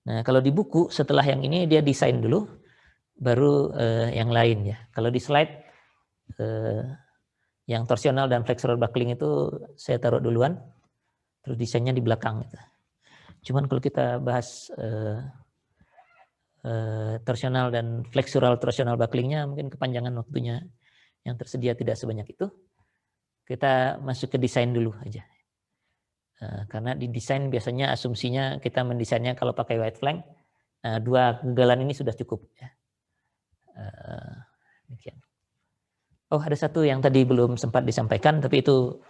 Nah, kalau di buku setelah yang ini dia desain dulu, baru yang lain ya. Kalau di slide yang torsional dan flexural buckling itu saya taruh duluan, terus desainnya di belakang. Gitu. Cuman kalau kita bahas torsional dan flexural torsional bucklingnya mungkin kepanjangan waktunya yang tersedia tidak sebanyak itu. Kita masuk ke desain dulu aja. Karena di desain biasanya asumsinya kita mendesainnya kalau pakai wide flank, dua gagalan ini sudah cukup. Ya. Demikian. Oh, ada satu yang tadi belum sempat disampaikan, tapi itu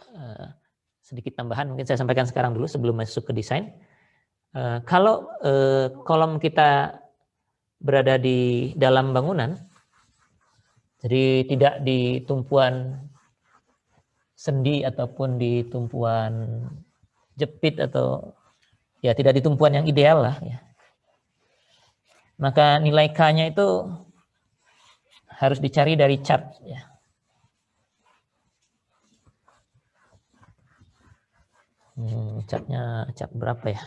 sedikit tambahan. Mungkin saya sampaikan sekarang dulu sebelum masuk ke desain. Kalau kolom kita berada di dalam bangunan, jadi tidak di tumpuan sendi ataupun di tumpuan jepit atau ya tidak di tumpuan yang ideal lah ya. Maka nilai K-nya itu harus dicari dari chart ya. Chartnya chart berapa ya?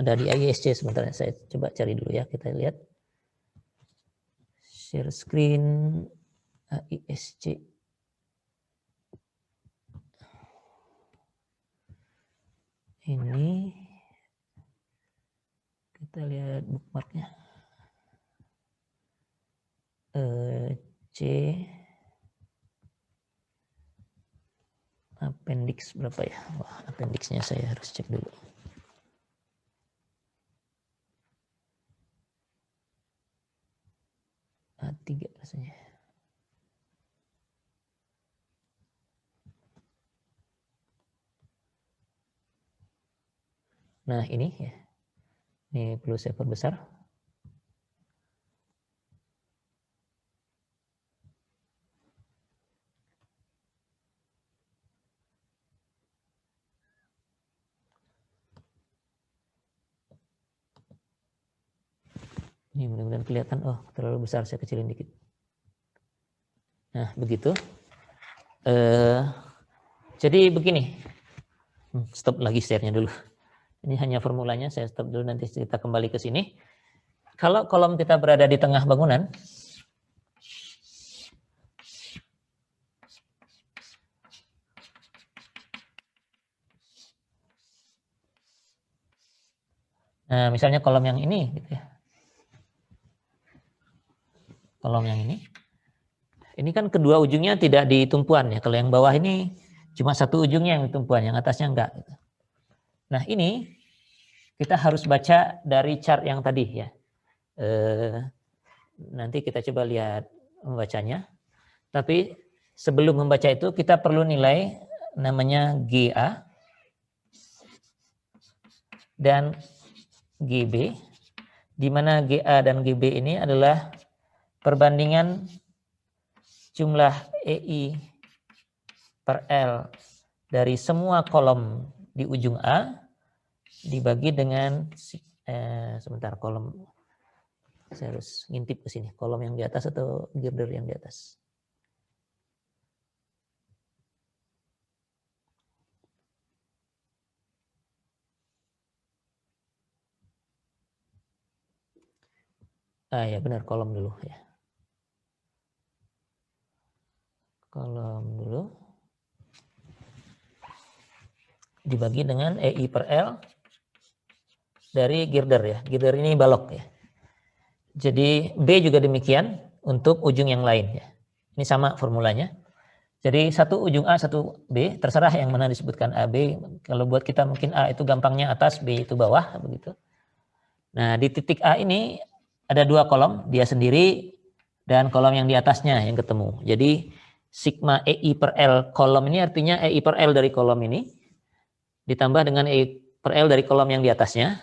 Ada di ISC sebentar, saya coba cari dulu ya, kita lihat. Share screen ISC. Ini kita lihat bookmarknya. C appendix berapa ya? Wah, appendixnya saya harus cek dulu. A3 rasanya. Nah, ini ya. Ini perlu saya perbesar. Ini mudah-mudahan kelihatan. Oh, terlalu besar, saya kecilin dikit. Nah, begitu. Jadi begini. Stop lagi share-nya dulu. Ini hanya formulanya, saya stop dulu, nanti kita kembali ke sini. Kalau kolom kita berada di tengah bangunan, nah misalnya kolom yang ini, gitu ya. Kolom yang ini kan kedua ujungnya tidak di tumpuan ya. Kalau yang bawah ini cuma satu ujungnya yang di tumpuan, yang atasnya enggak. Gitu. Nah ini kita harus baca dari chart yang tadi ya. Nanti kita coba lihat membacanya. Tapi sebelum membaca itu kita perlu nilai namanya GA dan GB, di mana GA dan GB ini adalah perbandingan jumlah EI per L dari semua kolom di ujung A dibagi dengan sebentar, kolom saya harus ngintip ke sini, kolom yang di atas atau girder yang di atas. Ya benar, kolom dulu ya. Kolom dulu dibagi dengan EI per L dari girder ya. Girder ini balok ya. Jadi B juga demikian untuk ujung yang lain ya. Ini sama formulanya. Jadi satu ujung A, satu B, terserah yang mana disebutkan A, B. Kalau buat kita mungkin A itu gampangnya atas, B itu bawah begitu. Nah, di titik A ini ada dua kolom, dia sendiri dan kolom yang di atasnya yang ketemu. Jadi sigma EI per L kolom ini artinya EI per L dari kolom ini ditambah dengan EI per L dari kolom yang di atasnya,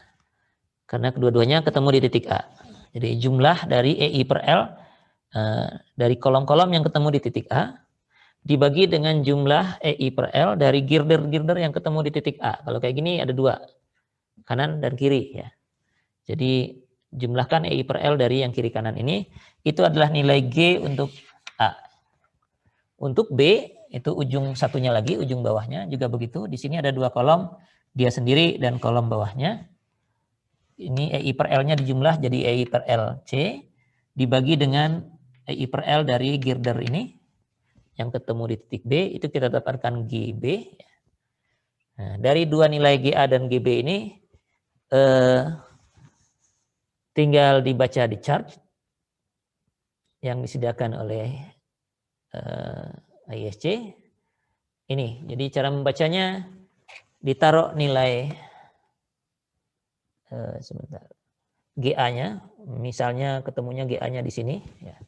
karena kedua-duanya ketemu di titik A. Jadi jumlah dari EI per L dari kolom-kolom yang ketemu di titik A dibagi dengan jumlah EI per L dari girder-girder yang ketemu di titik A. Kalau kayak gini ada dua, kanan dan kiri ya. Jadi jumlahkan EI per L dari yang kiri kanan ini, itu adalah nilai G untuk A. Untuk B, itu ujung satunya lagi, ujung bawahnya juga begitu. Di sini ada dua kolom, dia sendiri dan kolom bawahnya. Ini EI per L-nya dijumlah jadi EI per LC dibagi dengan EI per L dari girder ini yang ketemu di titik B, itu kita dapatkan GB. Nah, dari dua nilai GA dan GB ini tinggal dibaca di chart yang disediakan oleh ISC. Ini, jadi cara membacanya ditaruh nilai sebentar. GA-nya, misalnya ketemunya GA-nya di sini, ya,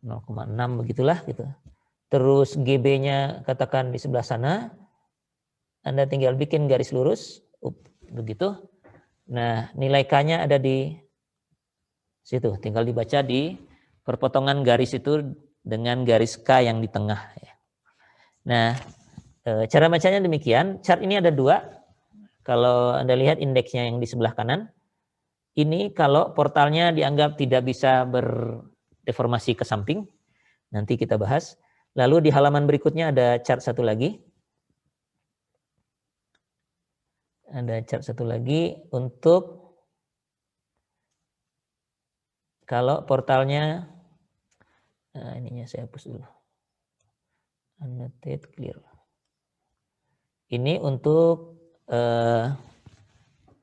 0,6 begitulah gitu. Terus GB-nya katakan di sebelah sana, Anda tinggal bikin garis lurus, begitu. Nah, nilai K-nya ada di situ, tinggal dibaca di perpotongan garis itu dengan garis K yang di tengah. Nah, cara bacanya demikian. Chart ini ada dua. Kalau Anda lihat indeksnya yang di sebelah kanan, ini kalau portalnya dianggap tidak bisa berdeformasi ke samping, nanti kita bahas. Lalu di halaman berikutnya ada chart satu lagi. Ada chart satu lagi untuk kalau portalnya, ininya saya hapus dulu. Annotate clear. Ini untuk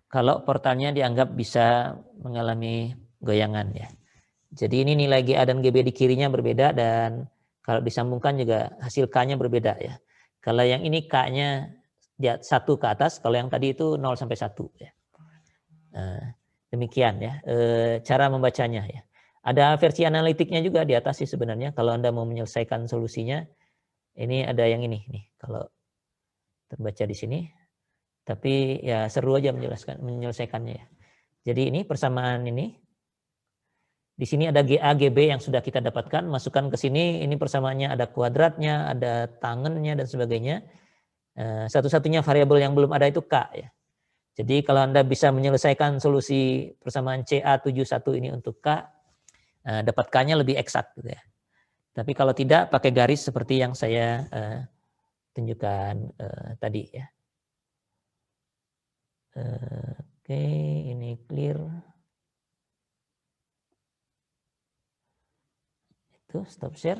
kalau portalnya dianggap bisa mengalami goyangan ya. Jadi ini nilai GA dan GB di kirinya berbeda dan kalau disambungkan juga hasil K-nya berbeda ya. Kalau yang ini K-nya 1 ke atas, kalau yang tadi itu 0 sampai 1 ya. Demikian ya cara membacanya ya. Ada versi analitiknya juga di atas sih sebenarnya kalau Anda mau menyelesaikan solusinya. Ini ada yang ini nih kalau terbaca di sini. Tapi ya seru aja menyelesaikannya ya. Jadi ini persamaan ini. Di sini ada GA, GB yang sudah kita dapatkan, masukkan ke sini, ini persamaannya ada kuadratnya, ada tangennya dan sebagainya. Satu-satunya variabel yang belum ada itu K ya. Jadi kalau Anda bisa menyelesaikan solusi persamaan CA71 ini untuk K, dapat K-nya lebih eksak gitu ya. Tapi kalau tidak, pakai garis seperti yang saya tunjukkan tadi ya. Oke, ini clear. Itu stop share.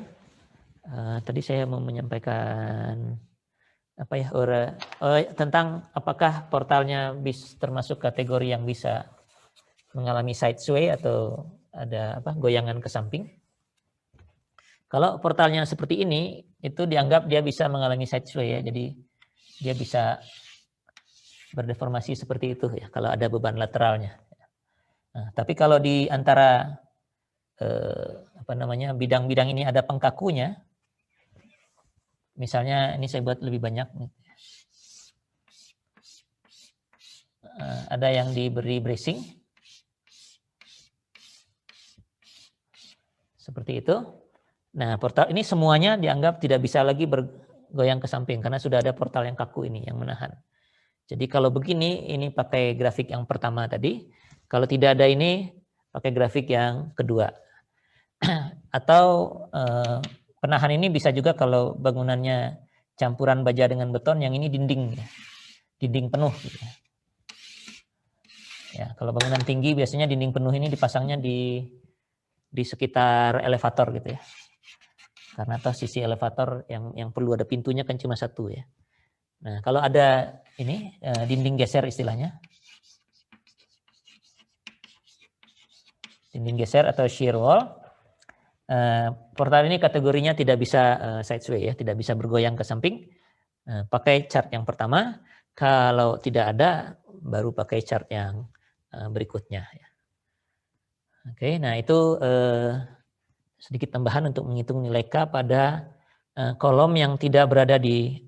Tadi saya mau menyampaikan apa ya tentang apakah portalnya termasuk kategori yang bisa mengalami side sway atau ada goyangan ke samping. Kalau portalnya seperti ini itu dianggap dia bisa mengalami side sway ya, jadi dia bisa berdeformasi seperti itu ya kalau ada beban lateralnya. Nah, tapi kalau di antara bidang-bidang ini ada pengkakunya, misalnya ini saya buat lebih banyak. Ada yang diberi bracing. Seperti itu. Nah, portal ini semuanya dianggap tidak bisa lagi bergoyang ke samping karena sudah ada portal yang kaku ini yang menahan. Jadi kalau begini, ini pakai grafik yang pertama tadi. Kalau tidak ada ini, pakai grafik yang kedua. Atau penahan ini bisa juga kalau bangunannya campuran baja dengan beton, yang ini dinding, ya. Dinding penuh. Gitu ya. Ya, kalau bangunan tinggi biasanya dinding penuh ini dipasangnya di sekitar elevator gitu ya. Karena toh sisi elevator yang perlu ada pintunya kan cuma satu ya. Nah, kalau ada ini dinding geser istilahnya. Dinding geser atau shear wall. Portal ini kategorinya tidak bisa side sway ya, tidak bisa bergoyang ke samping. Pakai chart yang pertama. Kalau tidak ada, baru pakai chart yang berikutnya. Ya. Oke, nah itu sedikit tambahan untuk menghitung nilai K pada kolom yang tidak berada di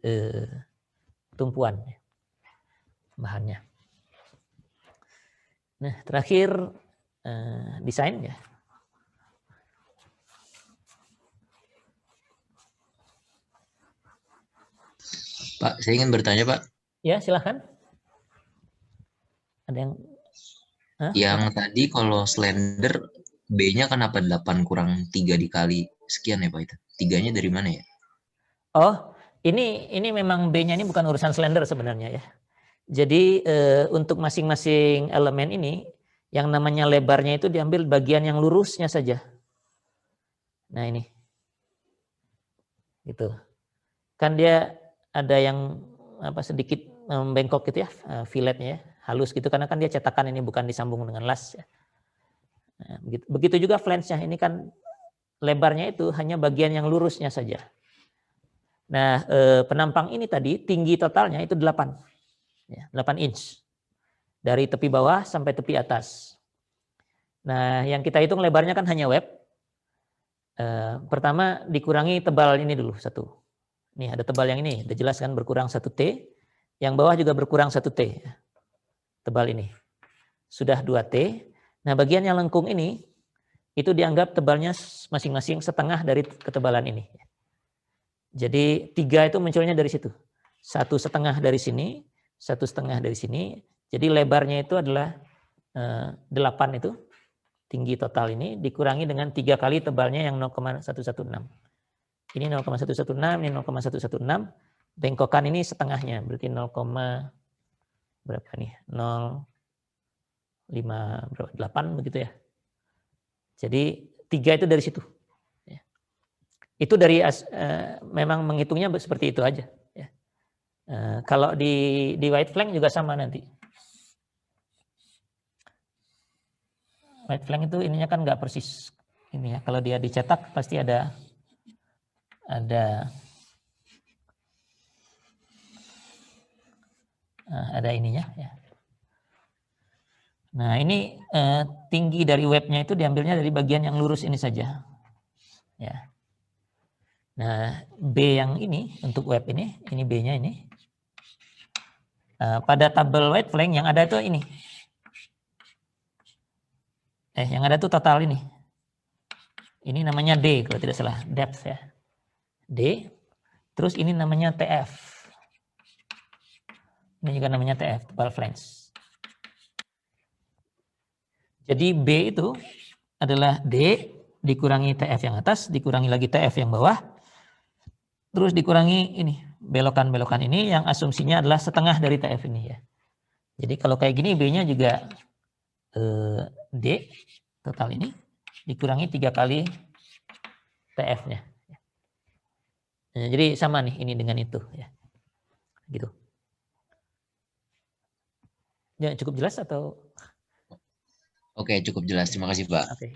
tumpuan bahannya. Nah, terakhir desain ya. Pak, saya ingin bertanya, Pak. Ya, silahkan. Ada yang yang tadi kalau slender B-nya kan apa 8 kurang 3 dikali sekian ya Pak itu. 3-nya dari mana ya? Oh, ini memang B-nya ini bukan urusan slender sebenarnya ya. Jadi untuk masing-masing elemen ini, yang namanya lebarnya itu diambil bagian yang lurusnya saja. Nah ini, gitu. Kan dia ada yang sedikit bengkok gitu ya, filletnya ya, halus gitu karena kan dia cetakan ini bukan disambung dengan las. Ya. Nah, begitu juga flange-nya, ini kan lebarnya itu hanya bagian yang lurusnya saja. Nah, penampang ini tadi tinggi totalnya itu 8. Ya, 8 inch. Dari tepi bawah sampai tepi atas. Nah, yang kita hitung lebarnya kan hanya web. Pertama dikurangi tebal ini dulu satu. Nih ada tebal yang ini, udah jelas kan berkurang 1 T. Yang bawah juga berkurang 1 T. Tebal ini. Sudah 2 T. Nah, bagian yang lengkung ini itu dianggap tebalnya masing-masing setengah dari ketebalan ini. Jadi 3 itu munculnya dari situ. 1,5 dari sini, 1,5 dari sini. Jadi lebarnya itu adalah 8 itu, tinggi total ini, dikurangi dengan 3 kali tebalnya yang 0,116. Ini 0,116, ini 0,116. Bengkokan ini setengahnya, berarti 0, berapa nih? 0,58 begitu ya. Jadi 3 itu dari situ. Itu dari memang menghitungnya seperti itu aja. Ya. Kalau di white flank juga sama nanti. White flank itu ininya kan nggak persis ini ya. Kalau dia dicetak pasti ada ininya ya. Nah ini tinggi dari webnya itu diambilnya dari bagian yang lurus ini saja. Ya. Nah B yang ini untuk web ini B-nya ini. Pada tabel white flank yang ada itu ini. Yang ada itu total ini. Ini namanya D kalau tidak salah, depth ya. D. Terus ini namanya TF. Ini juga namanya TF, tebal flange. Jadi B itu adalah D dikurangi TF yang atas, dikurangi lagi TF yang bawah, terus dikurangi ini, belokan-belokan ini yang asumsinya adalah setengah dari TF ini ya. Jadi kalau kayak gini B-nya juga D total ini dikurangi 3 kali TF-nya. Nah, jadi sama nih ini dengan itu ya. Gitu. Ya, cukup jelas atau? Oke, cukup jelas. Terima kasih, Pak. Oke.